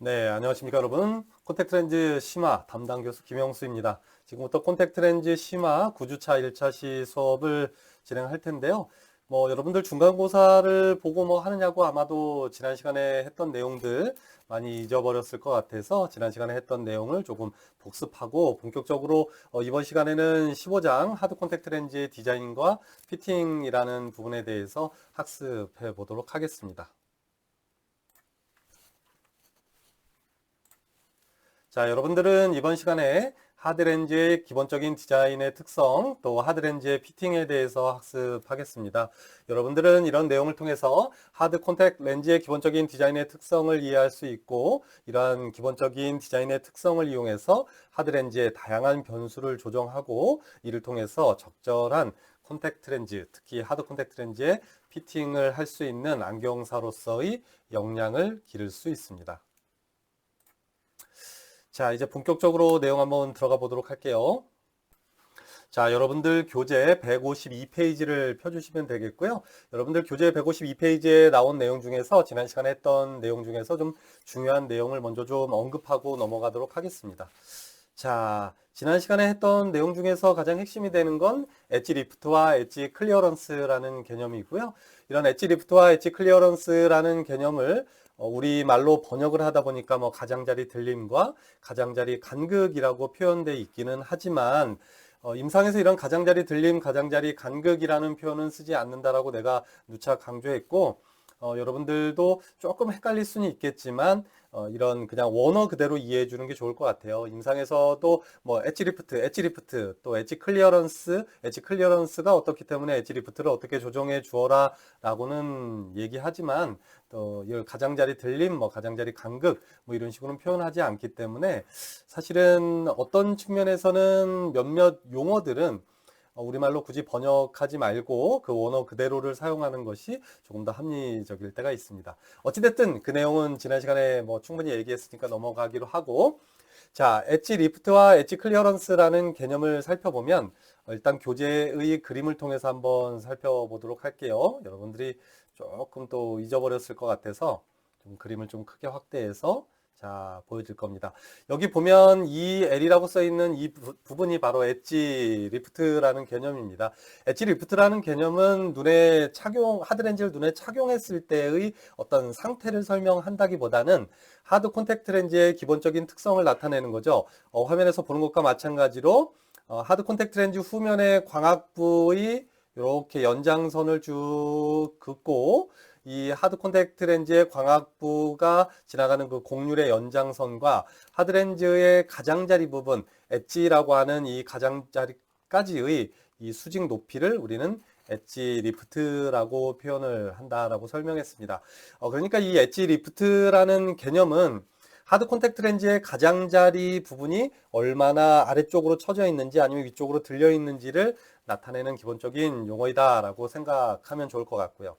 네, 안녕하십니까 여러분. 콘택트렌즈 심화 담당 교수 김영수입니다. 지금부터 콘택트렌즈 심화 9주차 1차 시 수업을 진행할 텐데요. 여러분들 중간고사를 보고 하느냐고 아마도 지난 시간에 했던 내용들 많이 잊어버렸을 것 같아서 지난 시간에 했던 내용을 조금 복습하고 본격적으로 이번 시간에는 15장 하드 콘택트 렌즈의 디자인과 피팅이라는 부분에 대해서 학습해 보도록 하겠습니다. 자, 여러분들은 이번 시간에 하드렌즈의 기본적인 디자인의 특성, 또 하드렌즈의 피팅에 대해서 학습하겠습니다. 여러분들은 이런 내용을 통해서 하드 콘택 렌즈의 기본적인 디자인의 특성을 이해할 수 있고, 이러한 기본적인 디자인의 특성을 이용해서 하드렌즈의 다양한 변수를 조정하고, 이를 통해서 적절한 콘택트 렌즈, 특히 하드 콘택트 렌즈의 피팅을 할 수 있는 안경사로서의 역량을 기를 수 있습니다. 자, 이제 본격적으로 내용 한번 들어가 보도록 할게요. 자, 여러분들 교재 152페이지를 펴주시면 되겠고요. 여러분들 교재 152페이지에 나온 내용 중에서 지난 시간에 했던 내용 중에서 좀 중요한 내용을 먼저 좀 언급하고 넘어가도록 하겠습니다. 자, 지난 시간에 했던 내용 중에서 가장 핵심이 되는 건 엣지 리프트와 엣지 클리어런스라는 개념이고요. 이런 엣지 리프트와 엣지 클리어런스라는 개념을 우리말로 번역을 하다 보니까 가장자리 들림과 가장자리 간극이라고 표현되어 있기는 하지만 임상에서 이런 가장자리 들림, 가장자리 간극이라는 표현은 쓰지 않는다라고 내가 누차 강조했고 여러분들도 조금 헷갈릴 수는 있겠지만 이런 그냥 원어 그대로 이해해 주는 게 좋을 것 같아요. 임상에서도 엣지 리프트, 또 엣지 클리어런스가 어떻기 때문에 엣지 리프트를 어떻게 조정해 주어라 라고는 얘기하지만 또 이 가장자리 들림, 가장자리 간극 이런 식으로는 표현하지 않기 때문에 사실은 어떤 측면에서는 몇몇 용어들은 우리말로 굳이 번역하지 말고 그 원어 그대로를 사용하는 것이 조금 더 합리적일 때가 있습니다. 어찌됐든 그 내용은 지난 시간에 충분히 얘기했으니까 넘어가기로 하고, 자, 엣지 리프트와 엣지 클리어런스라는 개념을 살펴보면 일단 교재의 그림을 통해서 한번 살펴보도록 할게요. 여러분들이 조금 또 잊어버렸을 것 같아서 좀 그림을 좀 크게 확대해서 자, 보여줄 겁니다. 여기 보면 이 L이라고 써 있는 이 부분이 바로 엣지 리프트라는 개념입니다. 엣지 리프트라는 개념은 하드렌즈를 눈에 착용했을 때의 어떤 상태를 설명한다기보다는 하드 콘택트 렌즈의 기본적인 특성을 나타내는 거죠. 화면에서 보는 것과 마찬가지로 하드 콘택트 렌즈 후면의 광학부의 이렇게 연장선을 쭉 긋고 이 하드 콘택트 렌즈의 광학부가 지나가는 그 곡률의 연장선과 하드 렌즈의 가장자리 부분, 엣지라고 하는 이 가장자리까지의 이 수직 높이를 우리는 엣지 리프트라고 표현을 한다라고 설명했습니다. 그러니까 이 엣지 리프트라는 개념은 하드 콘택트 렌즈의 가장자리 부분이 얼마나 아래쪽으로 처져 있는지 아니면 위쪽으로 들려 있는지를 나타내는 기본적인 용어이다라고 생각하면 좋을 것 같고요.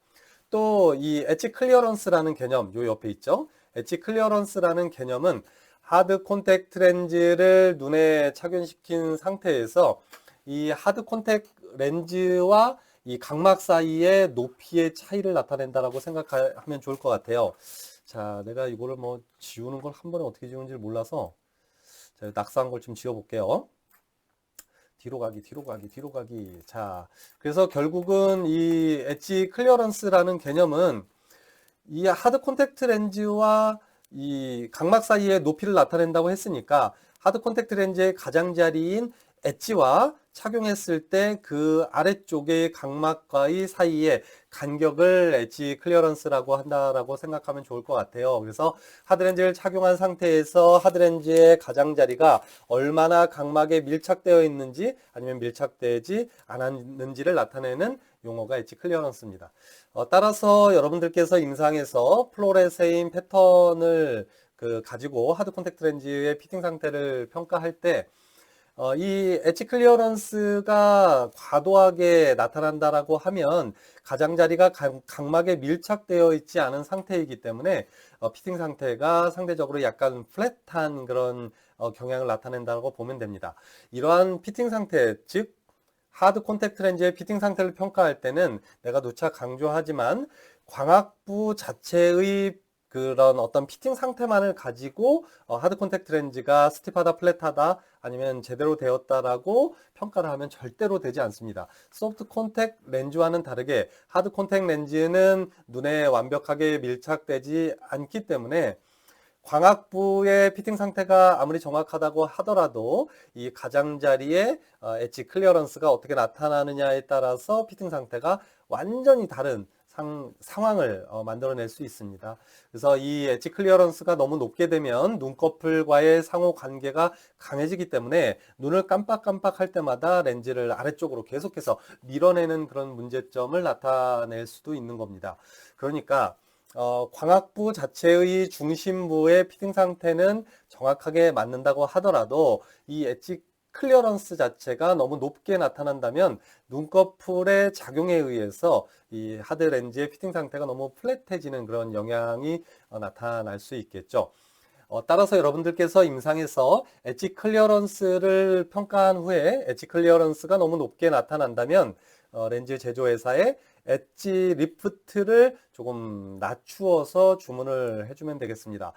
또 이 엣지 클리어런스라는 개념, 요 옆에 있죠. 엣지 클리어런스라는 개념은 하드 콘택트 렌즈를 눈에 착용시킨 상태에서 이 하드 콘택트 렌즈와 이 각막 사이의 높이의 차이를 나타낸다라고 생각하면 좋을 것 같아요. 자, 내가 이거를 지우는 걸 한 번에 어떻게 지우는지 몰라서 자, 낙서한 걸 좀 지워볼게요. 뒤로 가기, 뒤로 가기, 뒤로 가기. 자, 그래서 결국은 이 엣지 클리어런스라는 개념은 이 하드 콘택트 렌즈와 이 각막 사이의 높이를 나타낸다고 했으니까 하드 콘택트 렌즈의 가장자리인 엣지와 착용했을 때 그 아래쪽의 각막과의 사이의 간격을 엣지 클리어런스라고 한다라고 생각하면 좋을 것 같아요. 그래서 하드렌즈를 착용한 상태에서 하드렌즈의 가장자리가 얼마나 각막에 밀착되어 있는지 아니면 밀착되지 않았는지를 나타내는 용어가 엣지 클리어런스입니다. 따라서 여러분들께서 임상에서 플로레세인 패턴을 가지고 하드 콘택트 렌즈의 피팅 상태를 평가할 때 이 엣지 클리어런스가 과도하게 나타난다라고 하면 가장자리가 각막에 밀착되어 있지 않은 상태이기 때문에 피팅 상태가 상대적으로 약간 플랫한 그런 경향을 나타낸다고 보면 됩니다. 이러한 피팅 상태, 즉 하드 콘택트 렌즈의 피팅 상태를 평가할 때는 내가 누차 강조하지만 광학부 자체의 그런 어떤 피팅 상태만을 가지고 하드 콘택트 렌즈가 스티프하다, 플랫하다, 아니면 제대로 되었다라고 평가를 하면 절대로 되지 않습니다. 소프트 콘택트 렌즈와는 다르게 하드 콘택트 렌즈는 눈에 완벽하게 밀착되지 않기 때문에 광학부의 피팅 상태가 아무리 정확하다고 하더라도 이 가장자리의 엣지 클리어런스가 어떻게 나타나느냐에 따라서 피팅 상태가 완전히 다른 상황을 만들어낼 수 있습니다. 그래서 이 엣지 클리어런스가 너무 높게 되면 눈꺼풀과의 상호 관계가 강해지기 때문에 눈을 깜빡깜빡할 때마다 렌즈를 아래쪽으로 계속해서 밀어내는 그런 문제점을 나타낼 수도 있는 겁니다. 그러니까 광학부 자체의 중심부의 피팅 상태는 정확하게 맞는다고 하더라도 이 엣지 클리어런스 자체가 너무 높게 나타난다면 눈꺼풀의 작용에 의해서 이 하드 렌즈의 피팅 상태가 너무 플랫해지는 그런 영향이 나타날 수 있겠죠. 따라서 여러분들께서 임상에서 엣지 클리어런스를 평가한 후에 엣지 클리어런스가 너무 높게 나타난다면 렌즈 제조회사에 엣지 리프트를 조금 낮추어서 주문을 해주면 되겠습니다.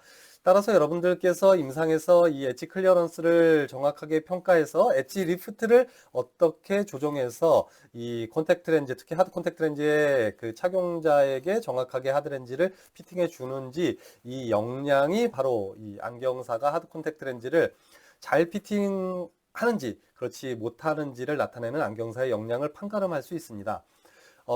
따라서 여러분들께서 임상에서 이 엣지 클리어런스를 정확하게 평가해서 엣지 리프트를 어떻게 조정해서 이 콘택트 렌즈, 특히 하드 콘택트 렌즈의 그 착용자에게 정확하게 하드 렌즈를 피팅해 주는지, 이 역량이 바로 이 안경사가 하드 콘택트 렌즈를 잘 피팅하는지 그렇지 못하는지를 나타내는 안경사의 역량을 판가름할 수 있습니다.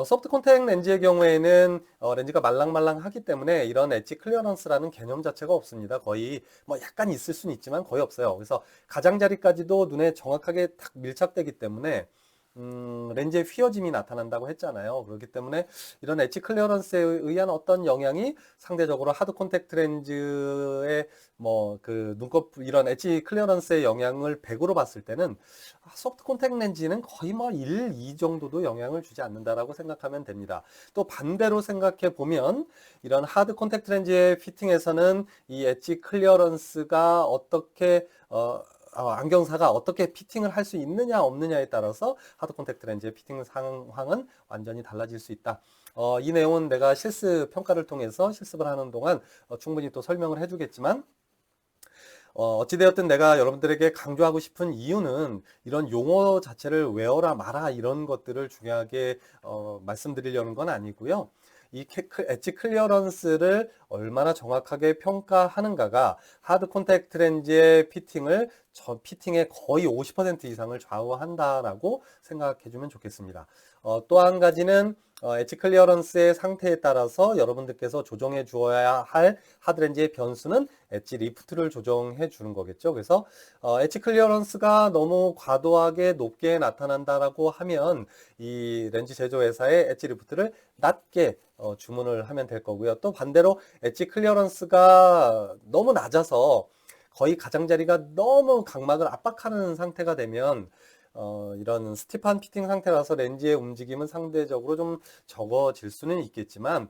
소프트 콘택트 렌즈의 경우에는 렌즈가 말랑말랑하기 때문에 이런 엣지 클리어런스라는 개념 자체가 없습니다. 거의 뭐 약간 있을 수는 있지만 거의 없어요. 그래서 가장자리까지도 눈에 정확하게 딱 밀착되기 때문에 렌즈의 휘어짐이 나타난다고 했잖아요. 그렇기 때문에 이런 엣지 클리어런스에 의한 어떤 영향이 상대적으로 하드 콘택트 렌즈의 뭐 그 눈꺼풀 이런 엣지 클리어런스의 영향을 100으로 봤을 때는 소프트 콘택트 렌즈는 거의 뭐 1, 2 정도도 영향을 주지 않는다라고 생각하면 됩니다. 또 반대로 생각해 보면 이런 하드 콘택트 렌즈의 피팅에서는 이 엣지 클리어런스가 어떻게 안경사가 어떻게 피팅을 할 수 있느냐 없느냐에 따라서 하드 콘택트 렌즈의 피팅 상황은 완전히 달라질 수 있다. 이 내용은 내가 실습 평가를 통해서 실습을 하는 동안 충분히 또 설명을 해주겠지만 어찌되었든 내가 여러분들에게 강조하고 싶은 이유는 이런 용어 자체를 외워라 마라 이런 것들을 중요하게 말씀드리려는 건 아니고요. 이 엣지 클리어런스를 얼마나 정확하게 평가하는가가 하드 콘택트 렌즈의 피팅의 거의 50% 이상을 좌우한다라고 생각해 주면 좋겠습니다. 또 한 가지는 엣지 클리어런스의 상태에 따라서 여러분들께서 조정해 주어야 할 하드렌즈의 변수는 엣지 리프트를 조정해 주는 거겠죠. 그래서 엣지 클리어런스가 너무 과도하게 높게 나타난다라고 하면 이 렌즈 제조회사의 엣지 리프트를 낮게 주문을 하면 될 거고요. 또 반대로 엣지 클리어런스가 너무 낮아서 거의 가장자리가 너무 각막을 압박하는 상태가 되면 이런 스티프한 피팅 상태라서 렌즈의 움직임은 상대적으로 좀 적어질 수는 있겠지만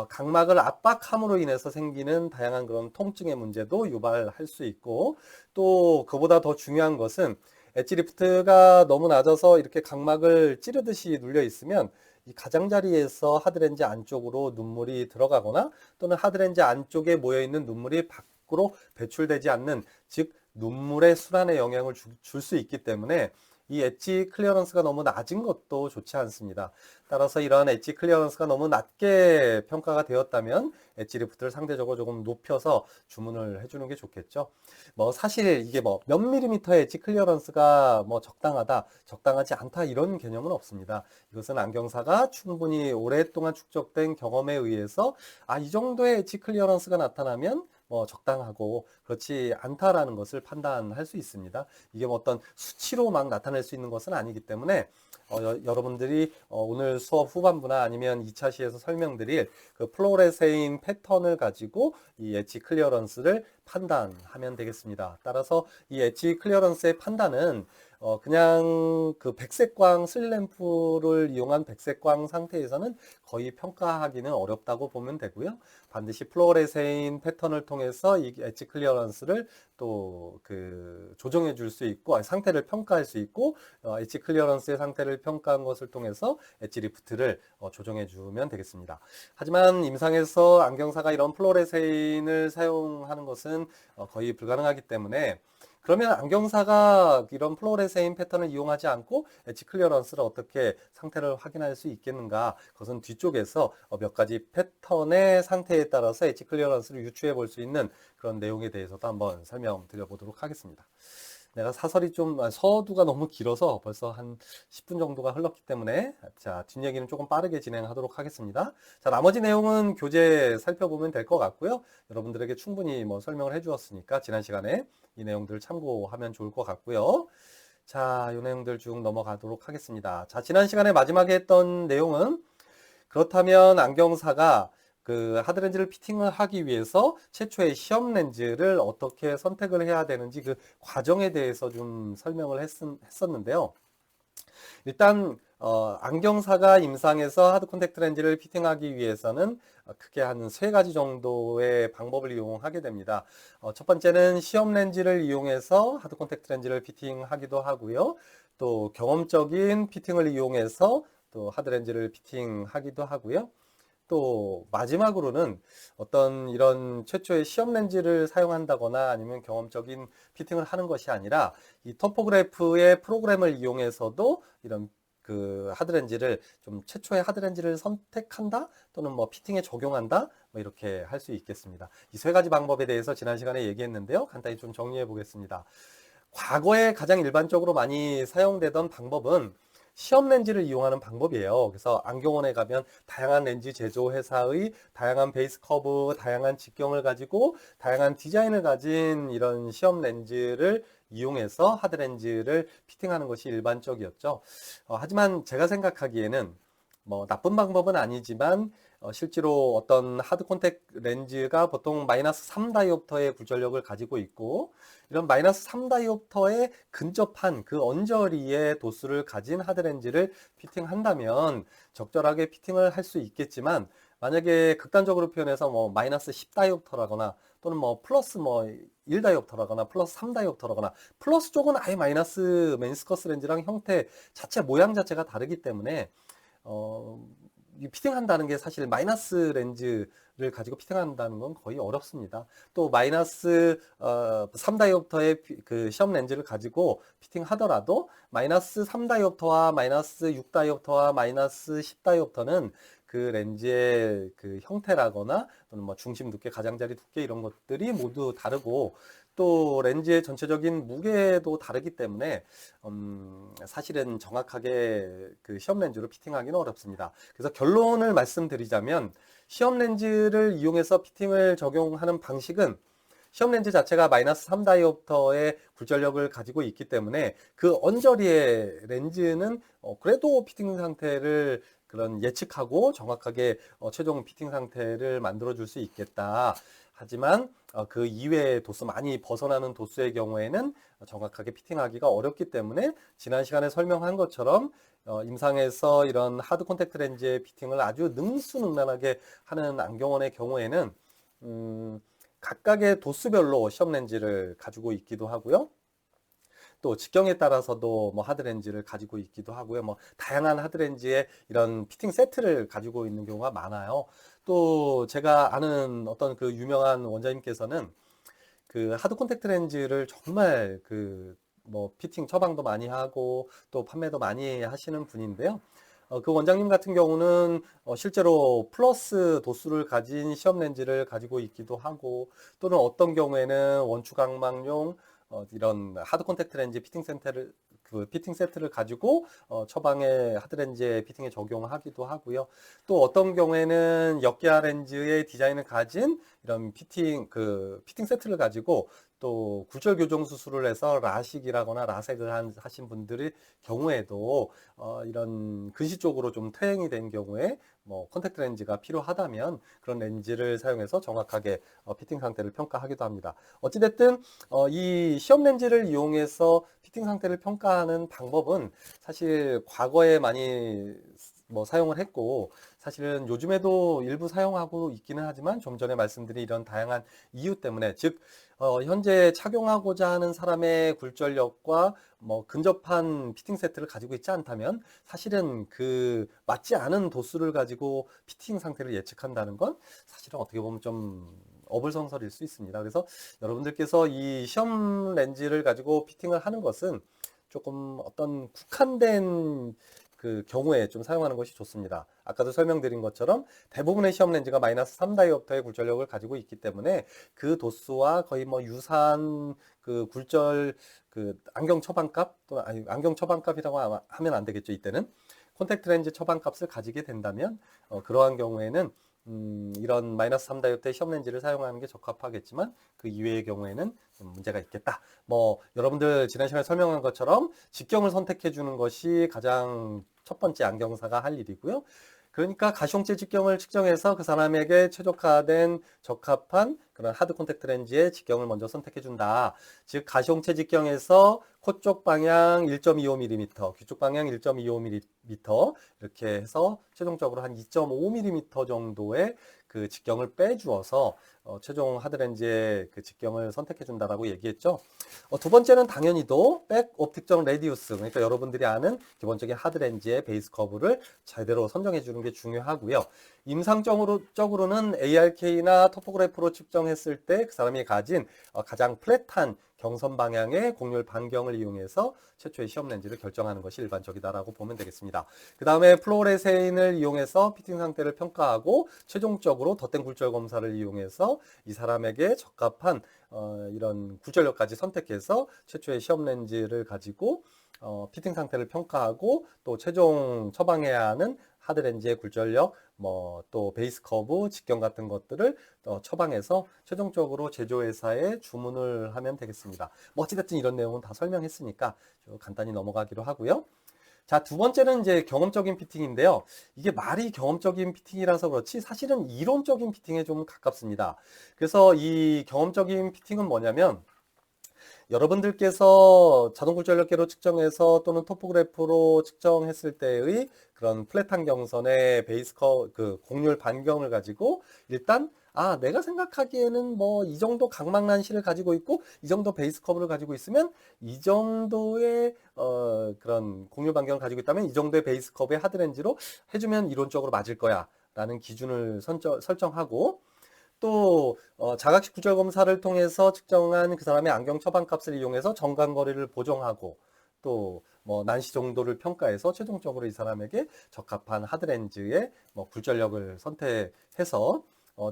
각막을 압박함으로 인해서 생기는 다양한 그런 통증의 문제도 유발할 수 있고, 또 그보다 더 중요한 것은 엣지 리프트가 너무 낮아서 이렇게 각막을 찌르듯이 눌려 있으면 이 가장자리에서 하드렌즈 안쪽으로 눈물이 들어가거나 또는 하드렌즈 안쪽에 모여있는 눈물이 밖으로 배출되지 않는, 즉 눈물의 순환에 영향을 줄 수 있기 때문에 이 엣지 클리어런스가 너무 낮은 것도 좋지 않습니다. 따라서 이런 엣지 클리어런스가 너무 낮게 평가가 되었다면 엣지 리프트를 상대적으로 조금 높여서 주문을 해주는 게 좋겠죠. 뭐 사실 이게 뭐 몇 밀리미터의 엣지 클리어런스가 뭐 적당하다, 적당하지 않다 이런 개념은 없습니다. 이것은 안경사가 충분히 오랫동안 축적된 경험에 의해서 이 정도의 엣지 클리어런스가 나타나면 뭐 적당하고 그렇지 않다라는 것을 판단할 수 있습니다. 이게 뭐 어떤 수치로 막 나타낼 수 있는 것은 아니기 때문에 여러분들이 오늘 수업 후반부나 아니면 2차 시에서 설명드릴 그 플로레세인 패턴을 가지고 이 엣지 클리어런스를 판단하면 되겠습니다. 따라서 이 엣지 클리어런스의 판단은 그냥 그 백색광 슬램프를 이용한 백색광 상태에서는 거의 평가하기는 어렵다고 보면 되고요. 반드시 플로레세인 패턴을 통해서 이 엣지 클리어런스를 또 그 조정해 줄 수 있고 상태를 평가할 수 있고 엣지 클리어런스의 상태를 평가한 것을 통해서 엣지 리프트를 조정해 주면 되겠습니다. 하지만 임상에서 안경사가 이런 플로레세인을 사용하는 것은 거의 불가능하기 때문에, 그러면 안경사가 이런 플로레세인 패턴을 이용하지 않고 엣지 클리어런스를 어떻게 상태를 확인할 수 있겠는가? 그것은 뒤쪽에서 몇 가지 패턴의 상태에 따라서 엣지 클리어런스를 유추해 볼 수 있는 그런 내용에 대해서도 한번 설명드려 보도록 하겠습니다. 내가 서두가 너무 길어서 벌써 한 10분 정도가 흘렀기 때문에, 자, 뒷얘기는 조금 빠르게 진행하도록 하겠습니다. 자, 나머지 내용은 교재 살펴보면 될 것 같고요. 여러분들에게 충분히 설명을 해주었으니까 지난 시간에 이 내용들을 참고하면 좋을 것 같고요. 자, 이 내용들 쭉 넘어가도록 하겠습니다. 자, 지난 시간에 마지막에 했던 내용은, 그렇다면 안경사가 그 하드렌즈를 피팅을 하기 위해서 최초의 시험 렌즈를 어떻게 선택을 해야 되는지 그 과정에 대해서 좀 설명을 했었는데요. 일단 안경사가 임상에서 하드 콘택트 렌즈를 피팅하기 위해서는 크게 한 3가지 정도의 방법을 이용하게 됩니다. 첫 번째는 시험 렌즈를 이용해서 하드 콘택트 렌즈를 피팅하기도 하고요. 또 경험적인 피팅을 이용해서 또 하드 렌즈를 피팅하기도 하고요. 또 마지막으로는 어떤 이런 최초의 시험 렌즈를 사용한다거나 아니면 경험적인 피팅을 하는 것이 아니라 이 토포그래프의 프로그램을 이용해서도 이런 그 하드렌즈를 최초의 하드렌즈를 선택한다 또는 피팅에 적용한다 이렇게 할 수 있겠습니다. 이 3가지 방법에 대해서 지난 시간에 얘기했는데요. 간단히 좀 정리해 보겠습니다. 과거에 가장 일반적으로 많이 사용되던 방법은 시험 렌즈를 이용하는 방법이에요. 그래서 안경원에 가면 다양한 렌즈 제조 회사의 다양한 베이스 커브, 다양한 직경을 가지고 다양한 디자인을 가진 이런 시험 렌즈를 이용해서 하드 렌즈를 피팅하는 것이 일반적이었죠. 하지만 제가 생각하기에는 나쁜 방법은 아니지만 실제로 어떤 하드 콘택 렌즈가 보통 마이너스 3다이옵터의 굴절력을 가지고 있고, 이런 마이너스 3다이옵터에 근접한 그 언저리의 도수를 가진 하드 렌즈를 피팅한다면 적절하게 피팅을 할 수 있겠지만, 만약에 극단적으로 표현해서 마이너스 10다이옵터라거나 또는 플러스 1다이옵터라거나 플러스 3다이옵터라거나, 플러스 쪽은 아예 마이너스 메니스커스 렌즈랑 형태 자체 모양 자체가 다르기 때문에 피팅한다는 게 사실 마이너스 렌즈를 가지고 피팅한다는 건 거의 어렵습니다. 또 마이너스 3다이옵터의 그 시험 렌즈를 가지고 피팅하더라도 마이너스 3다이옵터와 마이너스 6다이옵터와 마이너스 10다이옵터는 그 렌즈의 그 형태라거나 또는 중심 두께, 가장자리 두께 이런 것들이 모두 다르고, 또 렌즈의 전체적인 무게도 다르기 때문에 사실은 정확하게 그 시험 렌즈로 피팅하기는 어렵습니다. 그래서 결론을 말씀드리자면, 시험 렌즈를 이용해서 피팅을 적용하는 방식은 시험 렌즈 자체가 마이너스 3다이옵터의 굴절력을 가지고 있기 때문에 그 언저리의 렌즈는 그래도 피팅 상태를 예측하고 정확하게 최종 피팅 상태를 만들어 줄 수 있겠다. 하지만 그 이외의 도수, 많이 벗어나는 도수의 경우에는 정확하게 피팅하기가 어렵기 때문에 지난 시간에 설명한 것처럼 임상에서 이런 하드 콘택트 렌즈의 피팅을 아주 능수능란하게 하는 안경원의 경우에는 각각의 도수별로 시험 렌즈를 가지고 있기도 하고요. 또 직경에 따라서도 하드 렌즈를 가지고 있기도 하고요. 다양한 하드 렌즈의 이런 피팅 세트를 가지고 있는 경우가 많아요. 또 제가 아는 어떤 그 유명한 원장님께서는 그 하드 콘택트 렌즈를 정말 피팅 처방도 많이 하고 또 판매도 많이 하시는 분인데요. 그 원장님 같은 경우는 실제로 플러스 도수를 가진 시험 렌즈를 가지고 있기도 하고, 또는 어떤 경우에는 원추각막용 이런 하드 콘택트 렌즈 피팅 세트를 가지고 처방의 하드 렌즈의 피팅에 적용하기도 하고요. 또 어떤 경우에는 역기화 렌즈의 디자인을 가진 이런 피팅 세트를 가지고 또 굴절 교정 수술을 해서 라식이라거나 라섹을 하신 분들의 경우에도 이런 근시 쪽으로 좀 퇴행이 된 경우에 콘택트 렌즈가 필요하다면 그런 렌즈를 사용해서 정확하게 피팅 상태를 평가하기도 합니다. 어찌됐든 이 시험 렌즈를 이용해서 피팅 상태를 평가하는 방법은 사실 과거에 많이 사용을 했고, 사실은 요즘에도 일부 사용하고 있기는 하지만 좀 전에 말씀드린 이런 다양한 이유 때문에 즉 현재 착용하고자 하는 사람의 굴절력과 뭐 근접한 피팅 세트를 가지고 있지 않다면 사실은 그 맞지 않은 도수를 가지고 피팅 상태를 예측한다는 건 사실은 어떻게 보면 좀 어불성설일 수 있습니다. 그래서 여러분들께서 이 시험 렌즈를 가지고 피팅을 하는 것은 조금 어떤 국한된 그 경우에 좀 사용하는 것이 좋습니다. 아까도 설명드린 것처럼 대부분의 시험 렌즈가 마이너스 3다이옵터의 굴절력을 가지고 있기 때문에 그 도수와 거의 뭐 유사한 그 굴절 그 안경 처방값 또 아니 안경 처방값이라고 하면 안 되겠죠. 이때는 콘택트 렌즈 처방값을 가지게 된다면 그러한 경우에는 이런 마이너스 3다이옵터의 시험 렌즈를 사용하는 게 적합하겠지만 그 이외의 경우에는 좀 문제가 있겠다. 뭐 여러분들 지난 시간에 설명한 것처럼 직경을 선택해 주는 것이 가장 첫 번째 안경사가 할 일이고요. 그러니까 가시용체 직경을 측정해서 그 사람에게 최적화된 적합한 그런 하드 콘택트 렌즈의 직경을 먼저 선택해 준다. 즉 가시용체 직경에서 코 쪽 방향 1.25mm, 귀 쪽 방향 1.25mm 이렇게 해서 최종적으로 한 2.5mm 정도의 그 직경을 빼주어서 최종 하드렌즈의 그 직경을 선택해 준다라고 얘기했죠. 두 번째는 당연히도 백 옵틱정 레디우스, 그러니까 여러분들이 아는 기본적인 하드렌즈의 베이스 커브를 제대로 선정해 주는 게 중요하고요. 임상적으로는 ARK나 토포그래프로 측정했을 때 그 사람이 가진 가장 플랫한 경선 방향의 곡률 반경을 이용해서 최초의 시험 렌즈를 결정하는 것이 일반적이다라고 보면 되겠습니다. 그 다음에 플로레세인을 이용해서 피팅 상태를 평가하고 최종적으로 덧댄 굴절 검사를 이용해서 이 사람에게 적합한 이런 굴절력까지 선택해서 최초의 시험 렌즈를 가지고 피팅 상태를 평가하고 또 최종 처방해야 하는 하드 렌즈의 굴절력, 뭐 또 베이스 커브, 직경 같은 것들을 처방해서 최종적으로 제조회사에 주문을 하면 되겠습니다. 뭐 어찌됐든 이런 내용은 다 설명했으니까 간단히 넘어가기로 하고요. 자, 두 번째는 이제 경험적인 피팅인데요. 이게 말이 경험적인 피팅이라서 그렇지 사실은 이론적인 피팅에 좀 가깝습니다. 그래서 이 경험적인 피팅은 뭐냐면 여러분들께서 자동 굴절력계로 측정해서 또는 토포그래프로 측정했을 때의 그런 플랫한 경선의 베이스 그 곡률 반경을 가지고 일단 내가 생각하기에는 뭐 이 정도 각막난시를 가지고 있고 이 정도 베이스 커브를 가지고 있으면 이 정도의 그런 곡률 반경을 가지고 있다면 이 정도의 베이스 커브의 하드렌즈로 해주면 이론적으로 맞을 거야 라는 기준을 설정하고 또 자각식 굴절 검사를 통해서 측정한 그 사람의 안경 처방값을 이용해서 정강거리를 보정하고 또 뭐 난시 정도를 평가해서 최종적으로 이 사람에게 적합한 하드렌즈의 뭐 굴절력을 선택해서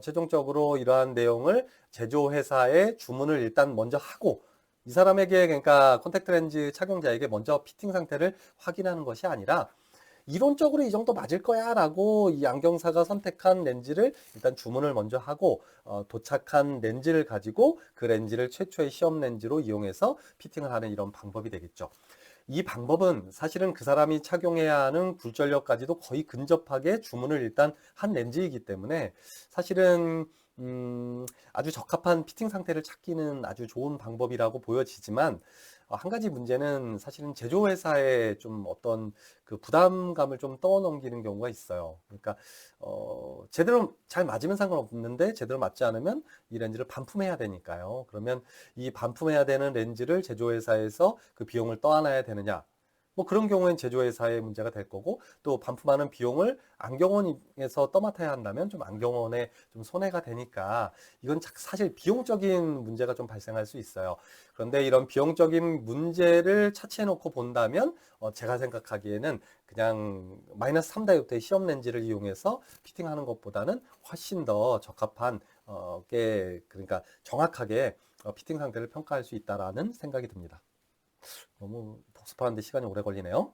최종적으로 이러한 내용을 제조회사에 주문을 일단 먼저 하고 이 사람에게 그러니까 콘택트 렌즈 착용자에게 먼저 피팅 상태를 확인하는 것이 아니라 이론적으로 이 정도 맞을 거야 라고 이 안경사가 선택한 렌즈를 일단 주문을 먼저 하고 도착한 렌즈를 가지고 그 렌즈를 최초의 시험 렌즈로 이용해서 피팅을 하는 이런 방법이 되겠죠. 이 방법은 사실은 그 사람이 착용해야 하는 굴절력까지도 거의 근접하게 주문을 일단 한 렌즈이기 때문에 사실은 아주 적합한 피팅 상태를 찾기는 아주 좋은 방법이라고 보여지지만 한 가지 문제는 사실은 제조회사에 좀 어떤 그 부담감을 좀 떠넘기는 경우가 있어요. 그러니까 제대로 잘 맞으면 상관없는데 제대로 맞지 않으면 이 렌즈를 반품해야 되니까요. 그러면 이 반품해야 되는 렌즈를 제조회사에서 그 비용을 떠안아야 되느냐? 뭐 그런 경우엔 제조회사의 문제가 될 거고 또 반품하는 비용을 안경원에서 떠맡아야 한다면 좀 안경원에 좀 손해가 되니까 이건 사실 비용적인 문제가 좀 발생할 수 있어요. 그런데 이런 비용적인 문제를 차치해 놓고 본다면 제가 생각하기에는 그냥 마이너스 3다이옵터의 시험 렌즈를 이용해서 피팅하는 것보다는 훨씬 더 적합한 그러니까 정확하게 피팅 상태를 평가할 수 있다라는 생각이 듭니다. 너무 복습하는데 시간이 오래 걸리네요.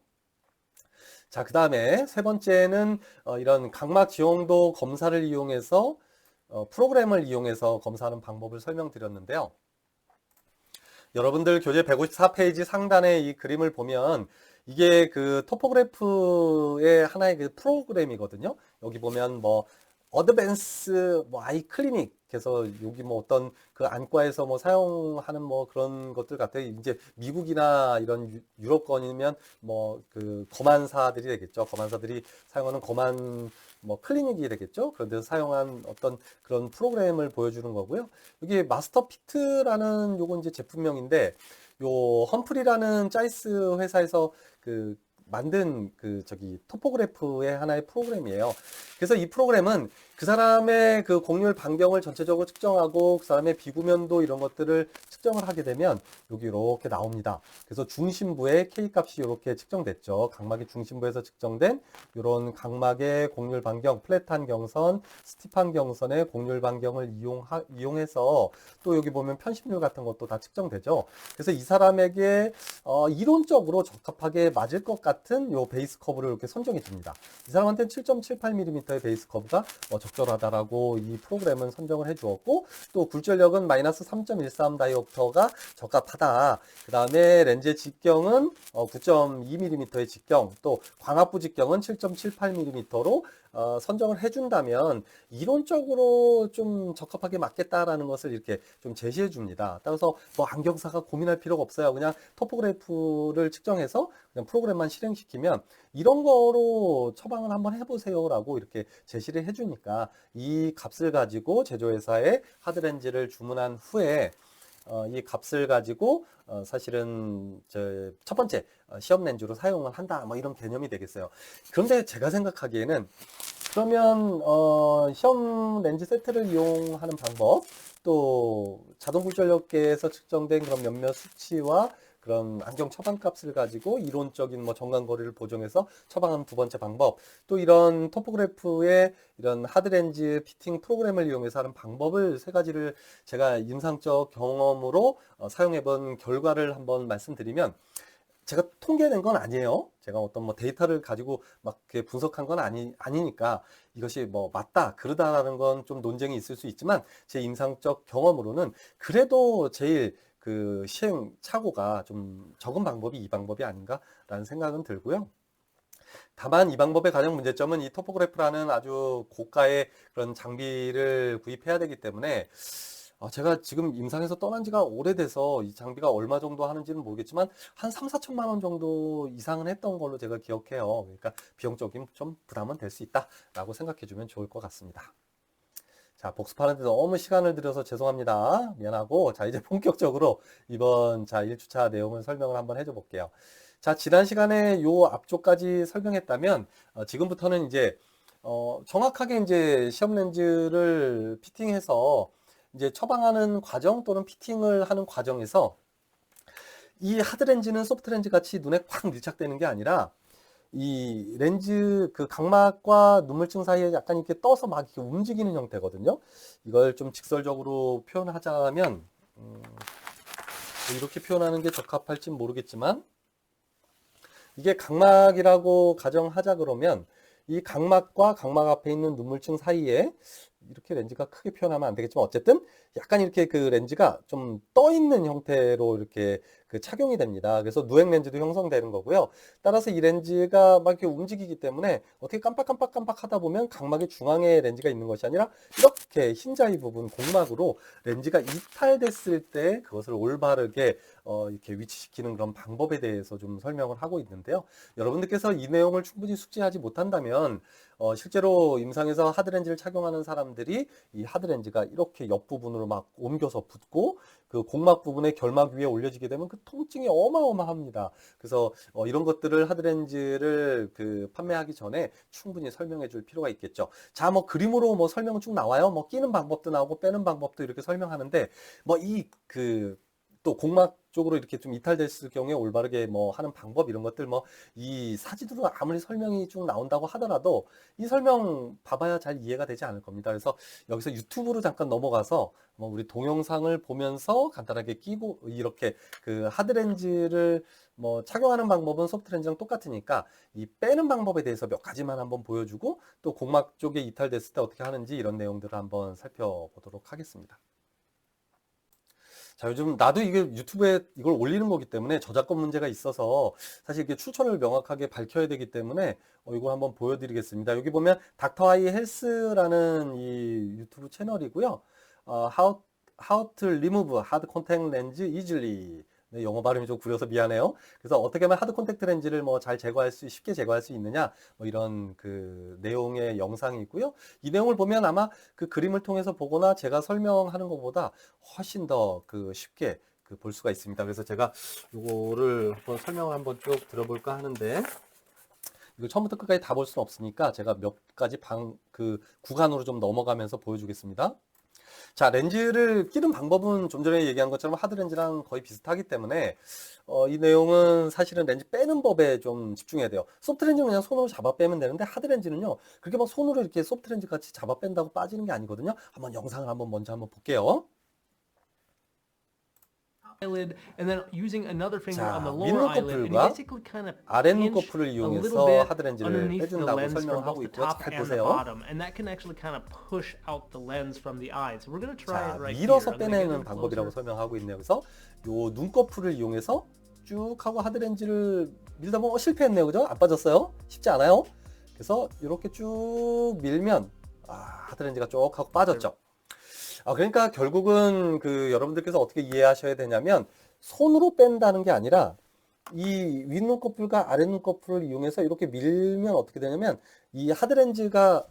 자, 그 다음에 세 번째는 이런 각막 지형도 검사를 이용해서 프로그램을 이용해서 검사하는 방법을 설명드렸는데요. 여러분들 교재 154페이지 상단에 이 그림을 보면 이게 그 토포그래프의 하나의 그 프로그램이거든요. 여기 보면 뭐 어드밴스 뭐 아이 클리닉 그래서 여기 뭐 어떤 그 안과에서 뭐 사용하는 뭐 그런 것들 같아요. 이제 미국이나 이런 유럽권이면 뭐 그 검안사들이 되겠죠. 검안사들이 사용하는 검안 뭐 클리닉이 되겠죠. 그런 데서 사용한 어떤 그런 프로그램을 보여주는 거고요. 여기 마스터 피트라는 요건 이제 제품명인데, 요 험프리라는 짜이스 회사에서 그 만든 그 저기 토포그래프의 하나의 프로그램이에요. 그래서 이 프로그램은 그 사람의 그 곡률 반경을 전체적으로 측정하고 그 사람의 비구면도 이런 것들을 측정을 하게 되면 여기 이렇게 나옵니다. 그래서 중심부의 K 값이 이렇게 측정됐죠. 각막의 중심부에서 측정된 이런 각막의 곡률 반경, 플랫한 경선, 스티프한 경선의 곡률 반경을 이용해서 또 여기 보면 편심률 같은 것도 다 측정되죠. 그래서 이 사람에게 이론적으로 적합하게 맞을 것 같은 요 베이스 커브를 이렇게 선정해 줍니다. 이 사람한테는 7.78mm의 베이스 커브가 적절하다라고 이 프로그램은 선정을 해 주었고, 또 굴절력은 마이너스 3.13 다이옵터가 적합하다. 그 다음에 렌즈의 직경은 9.2mm의 직경, 또 광합부 직경은 7.78mm로 선정을 해준다면 이론적으로 좀 적합하게 맞겠다라는 것을 이렇게 좀 제시해 줍니다. 따라서 뭐 안경사가 고민할 필요가 없어요. 그냥 토포그래프를 측정해서 그냥 프로그램만 실행시키면 이런 거로 처방을 한번 해보세요라고 이렇게 제시를 해주니까 이 값을 가지고 제조회사에 하드렌즈를 주문한 후에 이 값을 가지고 사실은 첫 번째 시험 렌즈로 사용을 한다, 뭐 이런 개념이 되겠어요. 그런데 제가 생각하기에는 그러면 시험 렌즈 세트를 이용하는 방법, 또 자동 굴절력계에서 측정된 그런 몇몇 수치와 그런 안경 처방 값을 가지고 이론적인 뭐 정강거리를 보정해서 처방하는 두 번째 방법, 또 이런 토포그래프의 이런 하드렌즈 피팅 프로그램을 이용해서 하는 방법을 세 가지를 제가 임상적 경험으로 사용해 본 결과를 한번 말씀드리면, 제가 통계낸 건 아니에요. 제가 어떤 뭐 데이터를 가지고 막 이렇게 분석한 건 아니니까 이것이 뭐 맞다, 그러다라는 건 좀 논쟁이 있을 수 있지만, 제 임상적 경험으로는 그래도 제일 그 시행착오가 좀 적은 방법이 이 방법이 아닌가라는 생각은 들고요. 다만 이 방법의 가장 문제점은 이 토포그래프라는 아주 고가의 그런 장비를 구입해야 되기 때문에, 제가 지금 임상에서 떠난 지가 오래돼서 이 장비가 얼마 정도 하는지는 모르겠지만 한 3, 4천만 원 정도 이상은 했던 걸로 제가 기억해요. 그러니까 비용적인 좀 부담은 될 수 있다라고 생각해 주면 좋을 것 같습니다. 자, 복습하는데 너무 시간을 들여서 죄송합니다. 미안하고, 자, 이제 본격적으로 이번 1주차 내용을 설명을 한번 해줘 볼게요. 자, 지난 시간에 요 앞쪽까지 설명했다면, 지금부터는 이제, 정확하게 이제 시험 렌즈를 피팅해서 이제 처방하는 과정 또는 피팅을 하는 과정에서 이 하드렌즈는 소프트렌즈 같이 눈에 꽉 밀착되는 게 아니라 이 렌즈 그 각막과 눈물층 사이에 약간 이렇게 떠서 막 이렇게 움직이는 형태거든요. 이걸 좀 직설적으로 표현하자면, 이렇게 표현하는 게 적합할지 모르겠지만, 이게 각막이라고 가정하자 그러면 이 각막과 각막 앞에 있는 눈물층 사이에, 이렇게 렌즈가 크게 표현하면 안 되겠지만 어쨌든 약간 이렇게 그 렌즈가 좀 떠 있는 형태로 이렇게 그 착용이 됩니다. 그래서 누액 렌즈도 형성되는 거고요. 따라서 이 렌즈가 막 이렇게 움직이기 때문에 어떻게 깜빡깜빡깜빡 하다 보면 각막의 중앙에 렌즈가 있는 것이 아니라 이렇게 흰자위 부분 공막으로 렌즈가 이탈됐을 때 그것을 올바르게 이렇게 위치시키는 그런 방법에 대해서 좀 설명을 하고 있는데요. 여러분들께서 이 내용을 충분히 숙지하지 못한다면 실제로 임상에서 하드렌즈를 착용하는 사람들이 이 하드렌즈가 이렇게 옆부분으로 막 옮겨서 붙고 그 공막 부분에 결막 위에 올려지게 되면 그 통증이 어마어마합니다. 그래서 이런 것들을 하드렌즈를 그 판매하기 전에 충분히 설명해 줄 필요가 있겠죠. 자, 뭐 그림으로 뭐 설명 쭉 나와요. 뭐 끼는 방법도 나오고 빼는 방법도 이렇게 설명하는데, 뭐 또 공막 쪽으로 이렇게 좀 이탈됐을 경우에 올바르게 뭐 하는 방법, 이런 것들 뭐 이 사진으로 아무리 설명이 쭉 나온다고 하더라도 이 설명 봐봐야 잘 이해가 되지 않을 겁니다. 그래서 여기서 유튜브로 잠깐 넘어가서 뭐 우리 동영상을 보면서 간단하게 끼고, 이렇게 그 하드렌즈를 뭐 착용하는 방법은 소프트렌즈랑 똑같으니까 이 빼는 방법에 대해서 몇 가지만 한번 보여주고, 또 공막 쪽에 이탈됐을 때 어떻게 하는지 이런 내용들을 한번 살펴보도록 하겠습니다. 자, 요즘 나도 이게 유튜브에 이걸 올리는 거기 때문에 저작권 문제가 있어서 사실 이게 출처를 명확하게 밝혀야 되기 때문에 이거 한번 보여드리겠습니다. 여기 보면 닥터 아이 헬스라는 이 유튜브 채널이고요. How to remove hard contact lens easily 네, 영어 발음이 좀 구려서 미안해요. 그래서 어떻게 하면 하드 콘택트 렌즈를 뭐 잘 쉽게 제거할 수 있느냐, 뭐 이런 그 내용의 영상이 있고요. 이 내용을 보면 아마 그 그림을 통해서 보거나 제가 설명하는 것보다 훨씬 더 그 쉽게 그 볼 수가 있습니다. 그래서 제가 이거를 한번 설명을 한번 쭉 들어볼까 하는데, 이거 처음부터 끝까지 다 볼 수는 없으니까 제가 몇 가지 그 구간으로 좀 넘어가면서 보여주겠습니다. 자, 렌즈를 끼는 방법은 좀 전에 얘기한 것처럼 하드렌즈랑 거의 비슷하기 때문에 이 내용은 사실은 렌즈 빼는 법에 좀 집중해야 돼요. 소프트렌즈는 그냥 손으로 잡아 빼면 되는데 하드렌즈는요, 그렇게 막 손으로 이렇게 소프트렌즈 같이 잡아 뺀다고 빠지는 게 아니거든요. 한번 영상을 먼저 한번 볼게요. eyelid and then using another finger on the 자, lower eyelid and you 밑눈꺼풀과 basically kind of 아랫눈꺼풀을 pinch a little 이용해서 bit 하드렌즈를 underneath the 빼준다고 lens from 설명하고 both the 있고요. top 잘 and the 보세요. bottom and that can actually kind of push out the lens from the eye. So we're going to try 자, it right here. 밀어서 I'm going to get 빼내는 in 방법이라고 closer. 설명하고 있네요. 그래서 요 눈꺼풀을 이용해서 쭉 하고 하드렌즈를 밀다 보면 실패했네요. 그죠? 안 빠졌어요? 쉽지 않아요? 그래서 이렇게 쭉 밀면 하드렌즈가 쭉 하고 빠졌죠. 그러니까 결국은 그 여러분들께서 어떻게 이해하셔야 되냐면 손으로 뺀다는 게 아니라 이 윗눈꺼풀과 아랫눈꺼풀을 이용해서 이렇게 밀면 어떻게 되냐면 이 하드렌즈가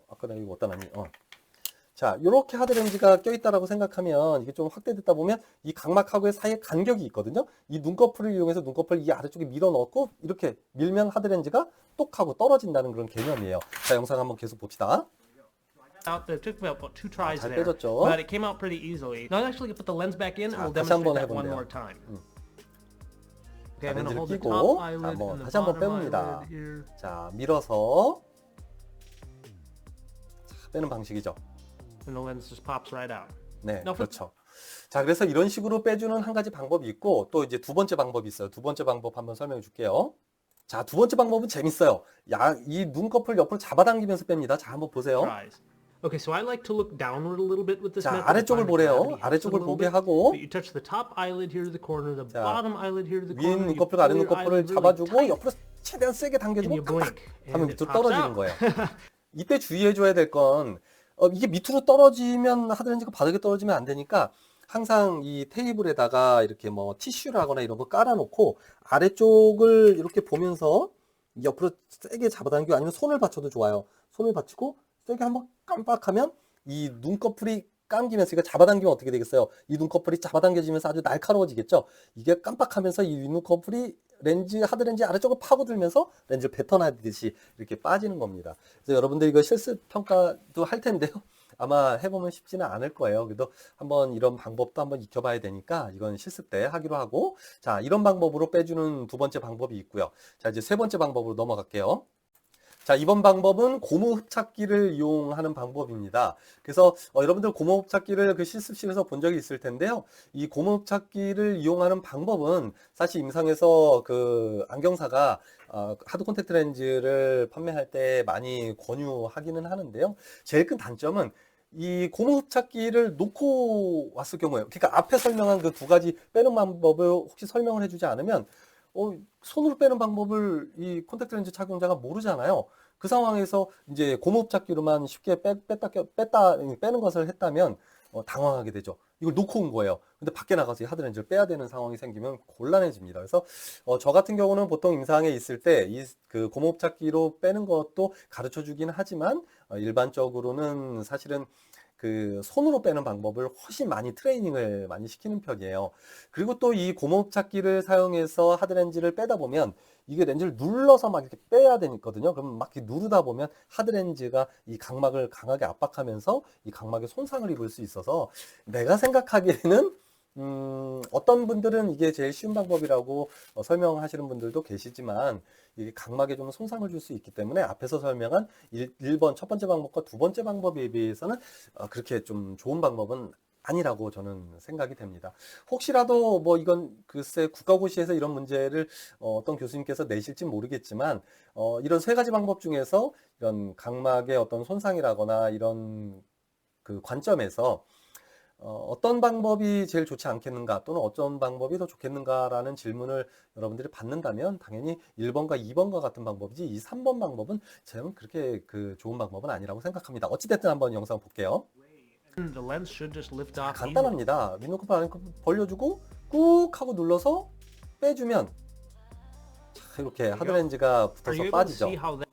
아까 내가 이거 어디다 놨니? 자, 이렇게 하드렌즈가 껴있다라고 생각하면 이게 좀 확대됐다 보면 이 각막하고의 사이에 간격이 있거든요. 이 눈꺼풀을 이용해서 눈꺼풀을 이 아래쪽에 밀어 넣고 이렇게 밀면 하드렌즈가 똑 하고 떨어진다는 그런 개념이에요. 자, 영상 한번 계속 봅시다. Out there. It took about 2 tries 잘 there, 빼졌죠? but it came out pretty easily. Now I'm actually going to put the lens back in and we'll 다시 demonstrate 한번 that one 해본대요. more time. 자, Okay, I'm going to 렌즈를 hold the 끼고 top eyelid 한번 and the 다시 한번 bottom 빼봅니다. eyelid here. 자, 밀어서 빼는 방식이죠. And the lens just pops right out. 네, Now for 그렇죠. 자, 그래서 이런 식으로 빼주는 한 가지 방법이 있고 또 이제 두 번째 방법이 있어요. 두 번째 방법 한번 설명해 줄게요. 자, 두 번째 방법은 재밌어요. 이 눈꺼풀 옆으로 잡아당기면서 뺍니다. 자, 한번 보세요. tries. Okay, so I like to look downward a little bit with this 자, method. 아래쪽을 to find the 보래요. gravity helps it a 아래쪽을 little 보게 bit. 하고 But you touch the top eyelid here to the corner, the 자, bottom eyelid here to the 윗 corner. You 눈꺼풀과 아래 pull your 눈꺼풀을 eyelid really 잡아주고 tight 옆으로 최대한 세게 and 당겨주고 you 깜빡 blink. 하면 And 밑으로 it pops 떨어지는 out. 거예요. 이때 주의해줘야 될 건 이게 밑으로 떨어지면 하드렌즈가 바닥에 떨어지면 안 되니까 항상 이 테이블에다가 이렇게 뭐 티슈를 하거나 이런 거 깔아놓고 아래쪽을 이렇게 보면서 옆으로 세게 잡아당기고 아니면 손을 받쳐도 좋아요. 손을 받치고 세게 한번 깜빡하면 이 눈꺼풀이 감기면서 이거 잡아당기면 어떻게 되겠어요? 이 눈꺼풀이 잡아당겨지면서 아주 날카로워지겠죠? 이게 깜빡하면서 이 눈꺼풀이 하드렌즈 아래쪽을 파고들면서 렌즈를 뱉어내듯이 이렇게 빠지는 겁니다. 그래서 여러분들 이거 실습 평가도 할 텐데요. 아마 해보면 쉽지는 않을 거예요. 그래도 한번 이런 방법도 한번 익혀봐야 되니까 이건 실습 때 하기로 하고, 자, 이런 방법으로 빼주는 두 번째 방법이 있고요. 자, 이제 세 번째 방법으로 넘어갈게요. 자, 이번 방법은 고무 흡착기를 이용하는 방법입니다. 그래서 여러분들 고무 흡착기를 그 실습실에서 본 적이 있을 텐데요. 이 고무 흡착기를 이용하는 방법은 사실 임상에서 그 안경사가 하드 콘택트 렌즈를 판매할 때 많이 권유하기는 하는데요. 제일 큰 단점은 이 고무 흡착기를 놓고 왔을 경우에, 그러니까 앞에 설명한 그 두 가지 빼는 방법을 혹시 설명을 해주지 않으면 손으로 빼는 방법을 이 콘택트 렌즈 착용자가 모르잖아요. 그 상황에서 이제 고무 흡착기로만 쉽게 빼는 것을 했다면 당황하게 되죠. 이걸 놓고 온 거예요. 근데 밖에 나가서 이 하드렌즈를 빼야 되는 상황이 생기면 곤란해집니다. 그래서 저 같은 경우는 보통 임상에 있을 때 이 그 고무 흡착기로 빼는 것도 가르쳐 주긴 하지만 일반적으로는 사실은 그 손으로 빼는 방법을 훨씬 많이 트레이닝을 많이 시키는 편이에요. 그리고 또 이 고무 흡착기를 사용해서 하드렌즈를 빼다 보면 이게 렌즈를 눌러서 막 이렇게 빼야 되거든요. 그러면 막 이렇게 누르다 보면 하드렌즈가 이 각막을 강하게 압박하면서 이 각막에 손상을 입을 수 있어서 내가 생각하기에는 어떤 분들은 이게 제일 쉬운 방법이라고 설명하시는 분들도 계시지만 이게 각막에 좀 손상을 줄 수 있기 때문에 앞에서 설명한 1번 첫 번째 방법과 두 번째 방법에 비해서는 그렇게 좀 좋은 방법은 아니라고 저는 생각이 됩니다. 혹시라도 뭐 이건 글쎄 국가고시에서 이런 문제를 어떤 교수님께서 내실지 모르겠지만 이런 세 가지 방법 중에서 이런 각막의 어떤 손상이라거나 이런 그 관점에서 어떤 방법이 제일 좋지 않겠는가 또는 어떤 방법이 더 좋겠는가라는 질문을 여러분들이 받는다면 당연히 1번과 2번과 같은 방법이지 이 3번 방법은 저는 그렇게 그 좋은 방법은 아니라고 생각합니다. 어찌됐든 한번 영상 볼게요. And the lens should just lift off easily. 간단합니다. 윈도커퍼 안에 벌려주고 꾹 하고 눌러서 빼주면 자, 이렇게 하드렌즈가 Are 붙어서 you able to 빠지죠. see how that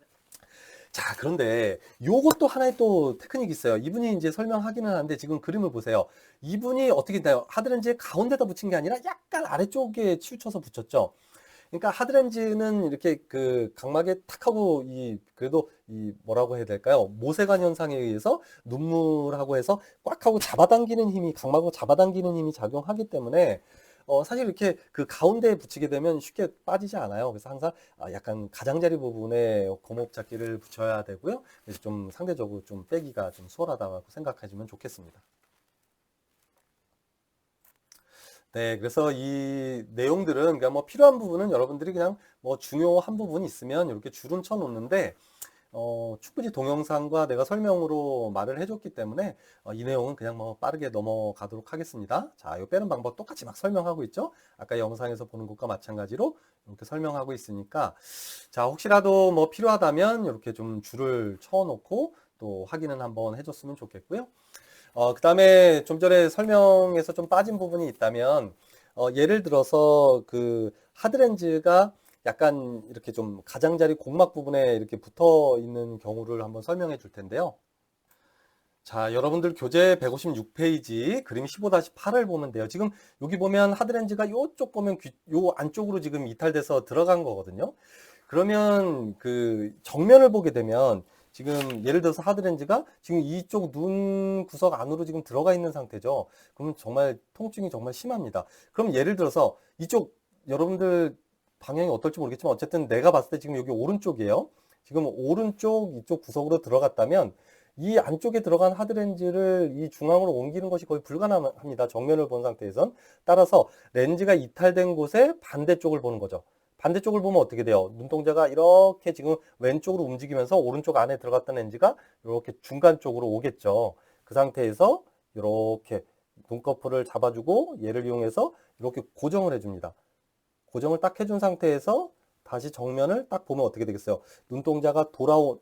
자, 그런데 요것도 하나의 또 테크닉이 있어요. 이분이 이제 설명하기는 하는데 지금 그림을 보세요. 이분이 어떻게 돼요? 하드렌즈의 가운데다 붙인 게 아니라 약간 아래쪽에 치우쳐서 붙였죠. 그러니까 하드렌즈는 이렇게 그 각막에 탁 하고 그래도 뭐라고 해야 될까요? 모세관 현상에 의해서 눈물하고 해서 꽉 하고 잡아당기는 힘이 각막으로 잡아당기는 힘이 작용하기 때문에 사실 이렇게 그 가운데에 붙이게 되면 쉽게 빠지지 않아요. 그래서 항상 약간 가장자리 부분에 고무업잡기를 붙여야 되고요. 그래서 좀 상대적으로 좀 빼기가 좀 수월하다고 생각하시면 좋겠습니다. 네, 그래서 이 내용들은 그냥 뭐 필요한 부분은 여러분들이 그냥 뭐 중요한 부분이 있으면 이렇게 줄은 쳐 놓는데 충분히 동영상과 내가 설명으로 말을 해줬기 때문에 이 내용은 그냥 뭐 빠르게 넘어가도록 하겠습니다. 자, 이 빼는 방법 똑같이 막 설명하고 있죠. 아까 영상에서 보는 것과 마찬가지로 이렇게 설명하고 있으니까 자, 혹시라도 뭐 필요하다면 이렇게 좀 줄을 쳐 놓고 또 확인은 한번 해줬으면 좋겠고요. 그 다음에 좀 전에 설명에서 좀 빠진 부분이 있다면, 예를 들어서 그 하드렌즈가 약간 이렇게 좀 가장자리 공막 부분에 이렇게 붙어 있는 경우를 한번 설명해 줄 텐데요. 자, 여러분들 교재 156페이지 그림 15-8을 보면 돼요. 지금 여기 보면 하드렌즈가 요쪽 보면 요 안쪽으로 지금 이탈돼서 들어간 거거든요. 그러면 그 정면을 보게 되면 지금 예를 들어서 하드렌즈가 지금 이쪽 눈 구석 안으로 지금 들어가 있는 상태죠. 그러면 정말 통증이 정말 심합니다. 그럼 예를 들어서 이쪽 여러분들 방향이 어떨지 모르겠지만 어쨌든 내가 봤을 때 지금 여기 오른쪽이에요. 지금 오른쪽 이쪽 구석으로 들어갔다면 이 안쪽에 들어간 하드렌즈를 이 중앙으로 옮기는 것이 거의 불가능합니다. 정면을 본 상태에선. 따라서 렌즈가 이탈된 곳의 반대쪽을 보는 거죠. 반대쪽을 보면 어떻게 돼요? 눈동자가 이렇게 지금 왼쪽으로 움직이면서 오른쪽 안에 들어갔던 렌즈가 이렇게 중간 쪽으로 오겠죠. 그 상태에서 이렇게 눈꺼풀을 잡아주고 얘를 이용해서 이렇게 고정을 해줍니다. 고정을 딱 해준 상태에서 다시 정면을 딱 보면 어떻게 되겠어요? 눈동자가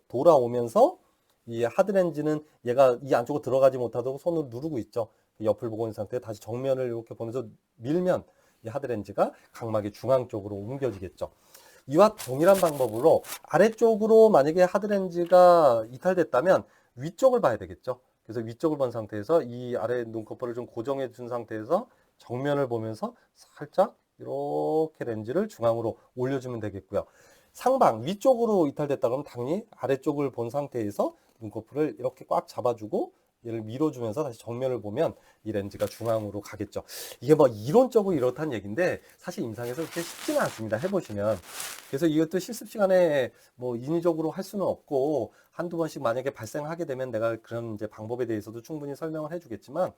돌아오면서 이 하드렌즈는 얘가 이 안쪽으로 들어가지 못하도록 손으로 누르고 있죠. 옆을 보고 있는 상태에 다시 정면을 이렇게 보면서 밀면 이 하드렌즈가 각막의 중앙 쪽으로 옮겨지겠죠. 이와 동일한 방법으로 아래쪽으로 만약에 하드렌즈가 이탈됐다면 위쪽을 봐야 되겠죠. 그래서 위쪽을 본 상태에서 이 아래 눈꺼풀을 좀 고정해 준 상태에서 정면을 보면서 살짝 이렇게 렌즈를 중앙으로 올려주면 되겠고요. 상방 위쪽으로 이탈됐다 그러면 당연히 아래쪽을 본 상태에서 눈꺼풀을 이렇게 꽉 잡아주고 얘를 밀어주면서 다시 정면을 보면 이 렌즈가 중앙으로 가겠죠. 이게 뭐 이론적으로 이렇다는 얘기인데 사실 임상에서 그렇게 쉽지는 않습니다. 해보시면. 그래서 이것도 실습 시간에 뭐 인위적으로 할 수는 없고 한두 번씩 만약에 발생하게 되면 내가 그런 이제 방법에 대해서도 충분히 설명을 해주겠지만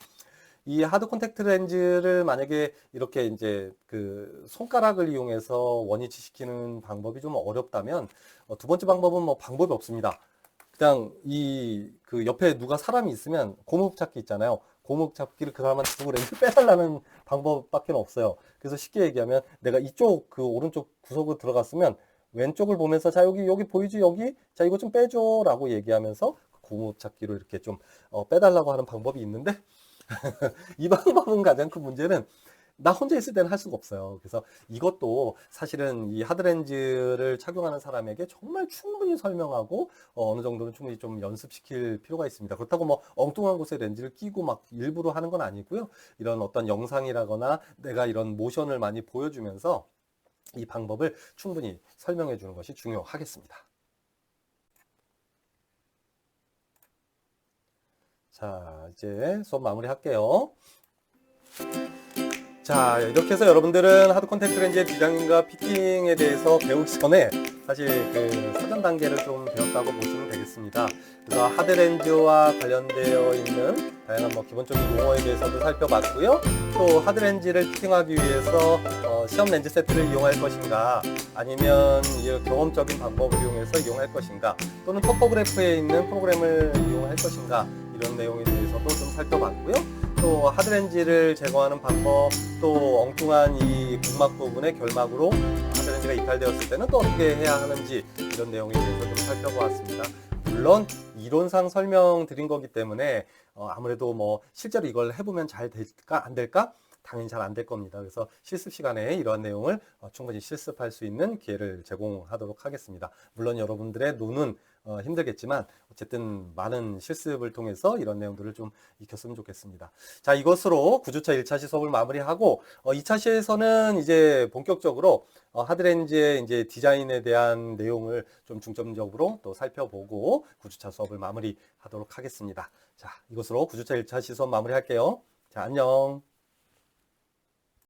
이 하드 콘택트 렌즈를 만약에 이렇게 이제 그 손가락을 이용해서 원위치 시키는 방법이 좀 어렵다면 두 번째 방법은 뭐 방법이 없습니다. 그냥 그 옆에 누가 사람이 있으면 고무흡 잡기 있잖아요. 고무흡 잡기를 그 사람한테 주고 렌즈 빼달라는 방법밖에 없어요. 그래서 쉽게 얘기하면 내가 이쪽 그 오른쪽 구석으로 들어갔으면 왼쪽을 보면서 자 여기 보이지 여기 자 이거 좀 빼줘 라고 얘기하면서 고무흡 잡기로 이렇게 좀 빼달라고 하는 방법이 있는데 이 방법은 가장 큰 문제는 나 혼자 있을 때는 할 수가 없어요. 그래서 이것도 사실은 이 하드렌즈를 착용하는 사람에게 정말 충분히 설명하고 어느 정도는 충분히 좀 연습시킬 필요가 있습니다. 그렇다고 뭐 엉뚱한 곳에 렌즈를 끼고 막 일부러 하는 건 아니고요. 이런 어떤 영상이라거나 내가 이런 모션을 많이 보여주면서 이 방법을 충분히 설명해 주는 것이 중요하겠습니다. 자, 이제 수업 마무리할게요. 자, 이렇게 해서 여러분들은 하드 콘택트 렌즈의 디자인과 피팅에 대해서 배우기 전에 사실 그 사전 단계를 좀 배웠다고 보시면 되겠습니다. 그래서 하드 렌즈와 관련되어 있는 다양한 뭐 기본적인 용어에 대해서도 살펴봤고요. 또 하드 렌즈를 피팅하기 위해서 시험 렌즈 세트를 이용할 것인가 아니면 경험적인 방법을 이용해서 이용할 것인가 또는 토포그래프에 있는 프로그램을 이용할 것인가 이런 내용에 대해서도 좀 살펴봤고요. 또 하드렌즈를 제거하는 방법, 또 엉뚱한 이 각막 부분의 결막으로 하드렌즈가 이탈되었을 때는 또 어떻게 해야 하는지 이런 내용에 대해서 좀 살펴보았습니다. 물론 이론상 설명드린 거기 때문에 아무래도 뭐 실제로 이걸 해보면 잘 될까 안 될까? 당연히 잘 안 될 겁니다. 그래서 실습 시간에 이러한 내용을 충분히 실습할 수 있는 기회를 제공하도록 하겠습니다. 물론 여러분들의 노는 힘들겠지만 어쨌든 많은 실습을 통해서 이런 내용들을 좀 익혔으면 좋겠습니다. 자, 이것으로 9주차 1차 시 수업을 마무리하고 2차 시에서는 이제 본격적으로 하드렌즈의 이제 디자인에 대한 내용을 좀 중점적으로 또 살펴보고 9주차 수업을 마무리하도록 하겠습니다. 자, 이것으로 9주차 1차 시 수업 마무리할게요. 자, 안녕.